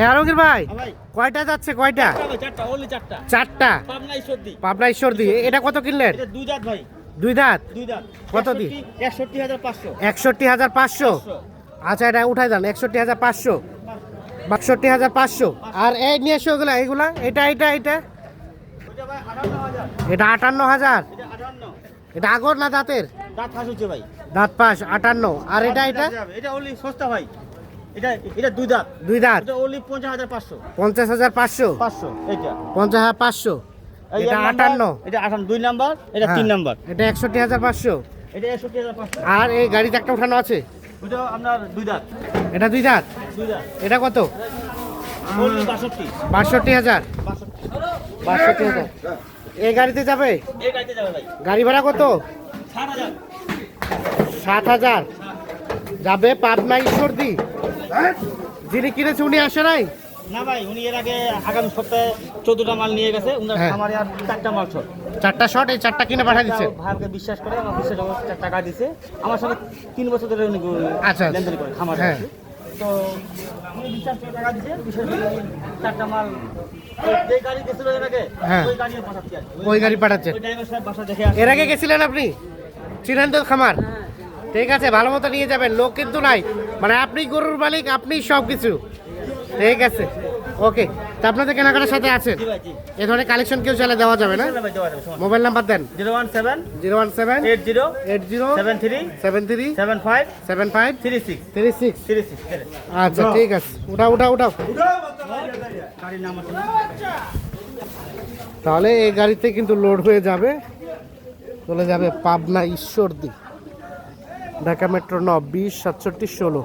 আলমগীর ভাই কয়টা যাচ্ছে কয়টা? চারটা। পাবনা ঈশ্বরদী। এটা কত কিনলেন? দুই দাঁত। কত দি? 61,500। আচ্ছা এটা উঠাই দেন 61,500, 62,500। আর এই নিয়ে এসো এগুলা এগুলা এটা এটা এটা এটা 58,000। এটা আগর না দাঁতের? দাঁত পাস 58। আর এটা এটা সস্তা ভাই, এটা দুই দাঁত। দুই দাঁত 50,500। 50,500। 50,500। এটা 58। এটা 58 2 নাম্বার, এটা 3 নাম্বার। এটা 61,500। এটা 61,500। আর এই গাড়িতে একটা উঠানো আছে, ওটা আপনার দুই দাঁত। এটা দুই দাঁত। এটা কত? 62,000। 62,000। এই গাড়িতে যাবে? এই গাড়িতে যাবে ভাই। গাড়ি ভাড়া কত? 60,000। 60,000 যাবে পাবনা ঈশ্বরদী। যিনি কিনেছে উনি আসে নাই? না ভাই, উনি এর আগে আগামী সপ্তাহে 14টা মাল নিয়ে গেছে। উনার হ্যাঁ। খামারে আর 4টা মাল শর্ট। 4টা শট, এই 4টা কিনে পাঠিয়ে দিচ্ছে। ভাইকে বিশ্বাস করে আমার বিশ্বাস টাকা দিছে। আমার সাথে 3 বছর ধরে উনি আচ্ছা লেনদেন করে খামারে। হ্যাঁ। তো উনি বিশ্বাস করে টাকা দিছে, বিশ্বাস করে 4টা মাল যে গাড়ি গেছিল এর আগে হ্যাঁ। ওই গাড়ি পাঠাচ্ছি আর কি। ওই গাড়ি পাঠাচ্ছে। ওই ড্রাইভার সাহেব বাসা দেখে আসছে। এর আগে গেছিলেন আপনি? চিনেন তো খামার? ঠিক আছে, ভালো মতো নিয়ে যাবেন, লোক কিন্তু নাই, মানে আপনি গরুর মালিক, আপনি সব কিছু। ঠিক আছে, ওকে। তা আপনাদের কেনাকাটার সাথে আছেন, জি ভাই, জি। এ ধরনের কালেকশন কেউ চাইলে দেওয়া যাবে না? ভাই দেওয়া যাবে, সমস্যা মোবাইল নাম্বার দেন। 017 017 80 80 73 73 75 75 36 36। 36। আচ্ছা ঠিক আছে, উঠাও উঠাও উঠাও। গাড়ির নাম আছে। তাহলে এই গাড়িতে কিন্তু লোড হয়ে যাবে, চলে যাবে পাবনা ঈশ্বরদী, ঢাকা মেট্রো 9 20 67 16।